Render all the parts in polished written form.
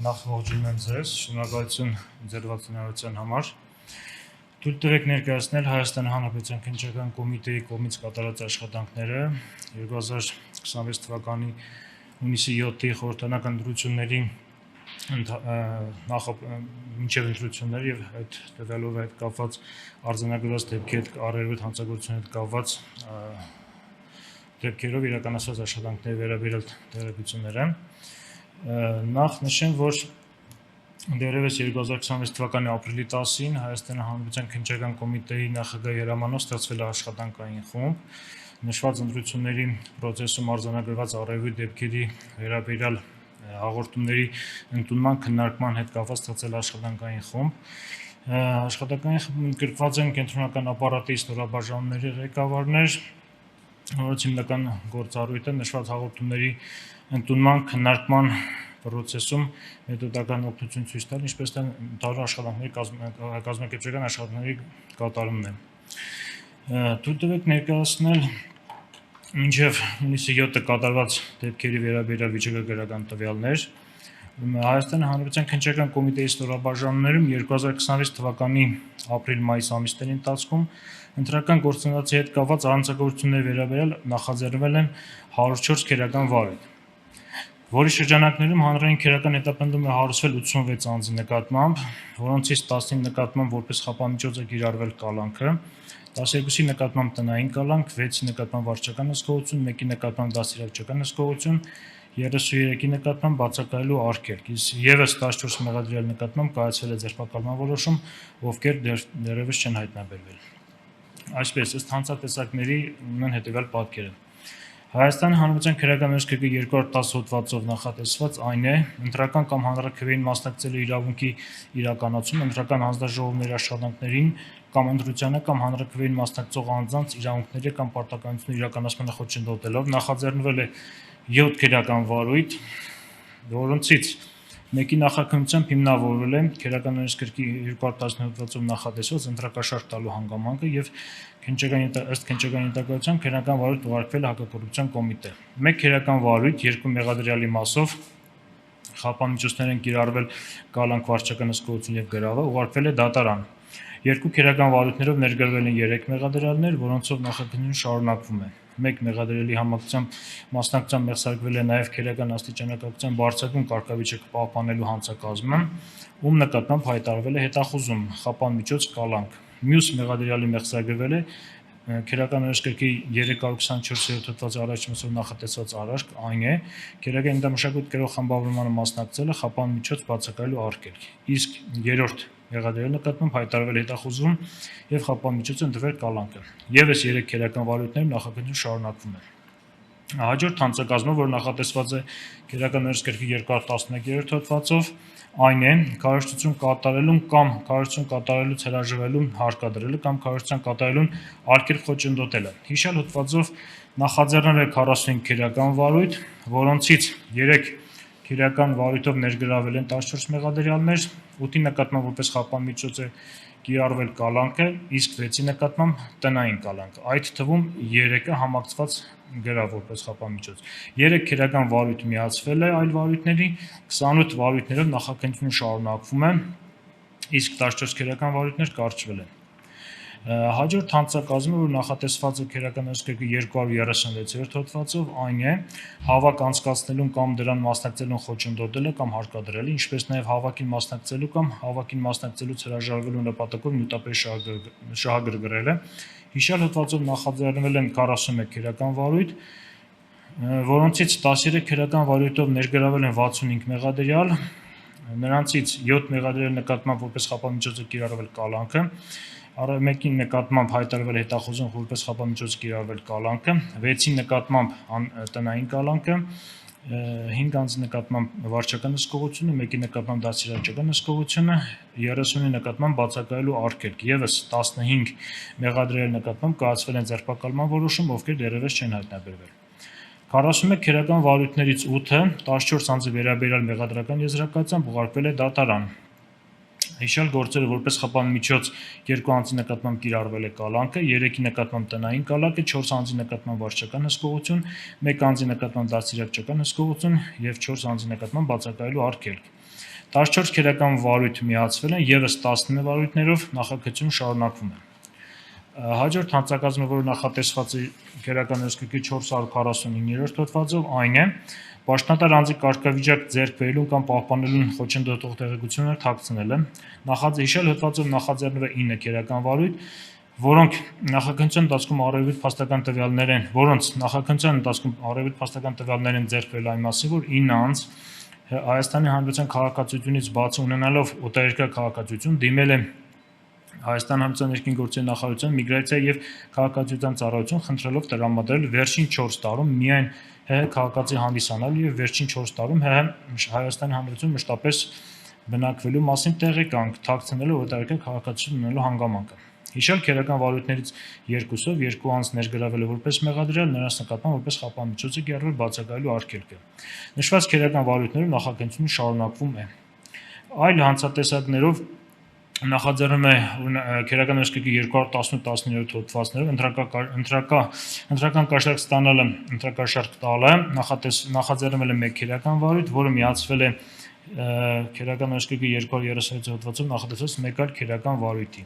Նախ ողջունում եմ ձեզ, շնորհակալություն ձեր վաճառության համար։ Թույլ տվեք ներկայացնել Հայաստանի Հանրապետության քննչական կոմիտեի կողմից կատարած աշխատանքները 2026 թվականի հունիսի 7-ի խորհրդանական ընտրությունների մինչև ընտրություններ եւ այդ տվյալով հետ կապված արձանագրված դեպքի հետ առերևույթ հանցագործությունների հետ կապված դեպքերով իրականացված աշխատանքների վերաբերյալ տեղեկություններ են։ Նախ նշեմ, որ դեռևս 2026 թվականի ապրիլի 10-ին Հայաստանի Հանրապետության քննչական կոմիտեի նախագահի հրամանով ստեղծվել է աշխատանքային խումբ, նշված ընտրությունների process-ում արձանագրված առերևույթ դեպքերի վերաբերյալ հաղորդումների ընդունման քննարկման հետ կապված ստեղծել աշխատանքային խումբ։ Աշխատանքային խմբում ընդգրկված են կենտրոնական ապարատի ստորաբաժանումների ղեկավարներ, որոնց հիմնական գործառույթը նշված հաղորդումների ընդունման քննարկման process-ում մեթոդական օգնություն ցույց տալ, ինչպես նաև ընդհանուր աշխատանքների կազմակերպչական աշխատանքների կատարումն է։ Թույլ տվեք ներկայացնել մինչև հունիսի 7-ը կատարված դեպքերի վերաբերյալ վիճակագրական տվյալներ։ Հայաստանի Հանրապետության քննչական կոմիտեի ստորաբաժանումներում 2026 թվականի ապրիլ-մայիս ամիսների ընթացքում ընտրական գործընթացի հետ կապված հանցագործությունների վերաբերյալ նախաձեռնվել են 104 քերական վարույթ, որի շրջանակներում հանրային քերական հետապնդում է հարուցվել 86 անձի նկատմամբ, որոնցից 10-ի նկատմամբ որպես խափամիջոց է կիրառվել կալանքը, 12-ի նկատմամբ տնային կալանք, 6-ի նկատմամբ վարչական հսկողություն, 1-ի նկատմամբ դաստիարակչական հսկողություն, 33-ի նկատմամբ բացակայելու արգելք, ևս 14 մեղադրյալի նկատմամբ կայացվել է ձերբակալման որոշում, ովքեր դեռևս չեն հայտնաբերվել։ Այսպես, ըստ հանցատեսակների ունեն հետևյալ պատկերը։ Հայաստանի Հանրապետության քրեական օրենսգրքի 210 հոդվածով նախատեսված այն է, ընտրական կամ հանրաքվեին մասնակցելու իրավունքի իրականացում ընտրական հանձնաժողովների աշխատանքներին կամ ընտրությանը կամ հանրաքվեին մասնակցող անձանց իրավունքների կամ պարտականությունների իրականացմանը խոչընդոտելով նախաձեռնվել է 7 քերական վարույթ, որոնցից մեկի նախաքննությամբ հիմնավորվել է քերական օրենսգրքի 210 հոդվածով նախատեսված ընտրակաշառք տալու հանգամանքը եւ ըստ քննչական ենթակայության քերական վարույթ ուղարկվել է հակակոռուպցիոն կոմիտե։ Մեկ քերական վարույթ երկու մեղադրյալի մասով խափամիջոցներ են կիրառվել կալանք, վարչական հսկողություն եւ գրավը ուղարկվել է դատարան։ Երկու քերական վարույթներով ներգրավել են 3 մեղադրյալներ, որոնցով նախաքննությունը շարունակվում է։ Մեկ մեղադրյալի համակցությամբ մասնակցությամբ մեղսարկվել է նաև քերական աստիճանակատվության բարձրագույն կարգավիճակը պահպանելու հանցակազմը, ում նկատմամբ հայտարարվել է հետախուզում, խափամիջոց, կալանք։ Մյուս մեղադրյալի մեղսագրվել է քերական օրենսգրքի 324-րդ հոդվածի առաջին մասով նախատեսված արարք, այն է քերական ենթամշակույթ կրող խմբավորմանը մասնակցելը խափամիջոց բացակայելու արգելք, իսկ երրորդ մեղադրյալի նկատմամբ հայտարարվել հետախուզում եւ խափամիջոց ընտրվել կալանքը։ Եվս 3 քերական վարույթներում նախաքննությունը շարունակվում է։ Հաջորդ հանցակազմը, որ նախատեսված է քերական օրենսգրքի 211-րդ հոդվածով, այն է քարոզչություն կատարելուն կամ քարոզչություն կատարելուց հրաժարվելուն հարկադրելը կամ քարոզչության կատարելուն արգելք խոչընդոտելը։ Հիշյալ հոդվածով նախաձեռնել է 45 քերական վարույթ, որոնցից 3 քերական վարույթով ներգրավել են 14 մեղադրյալներ, 8-ի նկատմամբ որպես խափամիջոց է կիրառվել կալանքը, իսկ 6-ի նկատմամբ տնային կալանք, այդ թվում 3-ը համակցված գրավ որպես խափամիջոց։ 3 քերական վարույթ միացվել է այլ վարույթների, 28 վարույթներով նախաքննությունը շարունակվում է, իսկ 14 քերական վարույթներ կարճվել են։ Հաջորդ հանցակազմը, որ նախատեսված է քերական օրենսգրքի 236-րդ հոդվածով, այն է հավաք անցկացնելուն կամ դրան մասնակցելուն խոչընդոտելը կամ հարկադրելը, ինչպես նաև հավաքին մասնակցելու կամ հավաքին մասնակցելուց հրաժարվելու նպատակով նյութապես շահագրգռելը։ Հիշյալ հոդվածով նախաձեռնվել են 41 քերական վարույթ, որոնցից 13 քերական վարույթով ներգրավել են 65 մեղադրյալ, նրանցից 7 մեղադրյալի նկատմամբ որպես խափամիջոց է կիրառվել կալանքը, մեկի նկատմամբ հայտարարվել հետախուզում որպես խափամիջոց կիրառվել կալանքը, 6-ի նկատմամբ տնային կալանքը, 5 անձի նկատմամբ վարչական հսկողությունը, 1-ի նկատմամբ դաստիարակչական հսկողությունը, 30-ի նկատմամբ բացակայելու արգելք, ևս 15 մեղադրյալի նկատմամբ կայացվել են ձերբակալման որոշում, ովքեր դեռևս չեն հայտնաբերվել։ 41 քերական վարույթներից 8-ը 14 անձի վերաբերյալ մեղադրական եզրակացությամբ ուղարկվել է դատարան։ Հիշյալ գործերը որպես խափամիջոց 2 անձի նկատմամբ կիրառվել է կալանքը, 3-ի նկատմամբ տնային կալանքը, 4 անձի նկատմամբ վարչական հսկողություն, 1 անձի նկատմամբ դաստիարակչական հսկողություն եւ 4 անձի նկատմամբ բացակայելու արգելք։ 14 քերական վարույթ միացվել են, եւս 19 վարույթներով նախագծում շարունակվում է։ Հաջորդ հանցակազմը, որը նախատեսված է քերական ներսկրքի 449-րդ հոդվածով, այն է պաշտոնատար անձի կարգավիճակ ձեռք բերելուն կամ պահպանելուն խոչընդոտող տեղեկություններ թաքցնելը։ Հիշել հոդվածով նախաձեռնվել է 9 քերական վարույթ, որոնց նախաքննության ընթացքում առավել փաստական տվյալներ են ձեռք բերել այն մասին, որ 9 անձ Հայաստանի Հանրապետության քաղաքացիությունից բացի ունենալով օտարերկրյա քաղաքացիություն դիմել է Հայաստանի Հանրապետության ներքին գործերի նախարարության միգրացիա եւ քաղաքացիության ծառայություն խնդրելով տրամադրել վերջին 4 տարում միայն ՀՀ քաղաքացի հանդիսանալու եւ վերջին 4 տարում ՀՀ Հայաստանի Հանրապետություն մշտապես բնակվելու մասին տեղեկանք, թաքցնելով օտարերկրյա քաղաքացիություն ունենալու հանգամանքը։ Հիշել քերական վարույթներից երկուսով երկու անձ ներգրավել է որպես մեղադրյալ, նրանց նկատմամբ որպես խափամիջոցը կիրառվել բացակայելու արգելքը։ Նշված քերական վարույթներով նախաքննությունը շարունակվում է։ Այլ հանցատեսակներով նախաձեռնում է քերական ներսկրքի 218-19 հոդվածներով ընտրական կաշառք ստանալը, ընտրակաշառք տալը, նախաձեռնել է 1 քերական վարույթ, որը միացվել է քերական ներսկրքի 236 հոդվածով նախատեսված 1 այլ քերական վարույթի։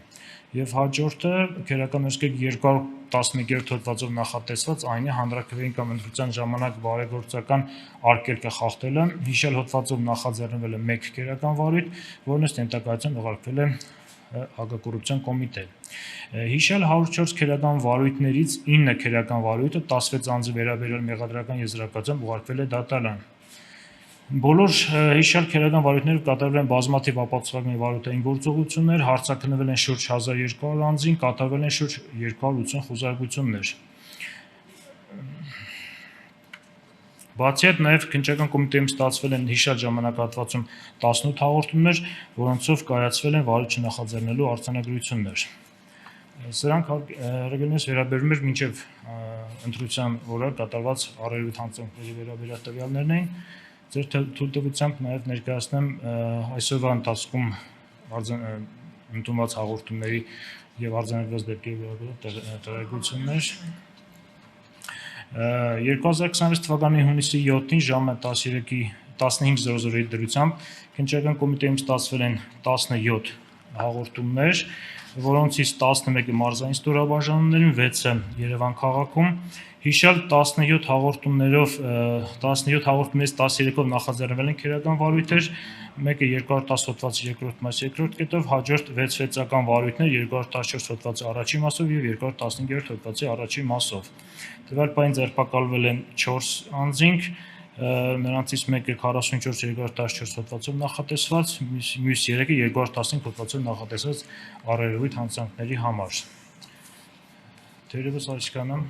Եվ հաջորդը քերական ներսկրքի 211-րդ հոդվածով նախատեսված այն է հանրաքվեին կամ ընտրության ժամանակ բարեգործական արգելքը խախտելը։ Հիշել հոդվածով նախաձեռնվել է 1 քերական վարույթ, որն ըստ ենթակայության ուղարկվել է հակակոռուպցիոն կոմիտե։ Հիշել 104 քերական վարույթներից 9 քերական վարույթը 16 անձի վերաբերյալ մեղադրական եզրակացությամբ ուղարկվել է դատարան։ Բոլոր հիշյալ քերական վարույթները կատարվել են բազմաթիվ ապացուցողական վարույթային գործողություններ, հարցաքննվել են շուրջ 1200 անձին, կատարվել են շուրջ 280 խոզարկություններ։ Բացի այդ, նաև քննչական կոմիտեում ստացվել են հիշյալ ժամանակահատվածում 18 հաղորդումներ, որոնցով կայացվել են վարույթ չնախաձեռնելու արձանագրություններ։ Սրանք հարգելուներս վերաբերում էր մինչև ընտրության օրը կատարված առերևույթ հանցանքների վերաբերյալ տվյալներն էին։ Ձեր թույլտվությամբ նաև ներկայացնեմ այսօրվա ընթացքում ընդունված հաղորդումների եւ արձանագրված դեպքերի վերաբերյալ տեղեկություններ։ 2026 թվականի հունիսի 7-ին ժամը 15:00-ի դրությամբ քննչական կոմիտեում ստացվել են 17 հաղորդումներ, որոնցից 11-ը մարզային ստորաբաժանումներում, 6-ը Երևան քաղաքում։ Հիշյալ 17 հաղորդումներից 13-ով նախաձեռնվել են քերական վարույթեր, մեկը 210 հոդվածի 2-րդ մաս 2-րդ կետով, հաջորդ 6 վեցական վարույթներ 214 հոդվածի առաջին մասով եւ 215-րդ հոդվածի առաջին մասով։ Տվյալ պահին ձերբակալվել են 4 անձինք, նրանցից մեկը 44 214 հոդվածով նախատեսված, մյուս 3-ը 215 հոդվածով նախատեսված առերևույթ հանցանքների համար։ Թերևս այսքանը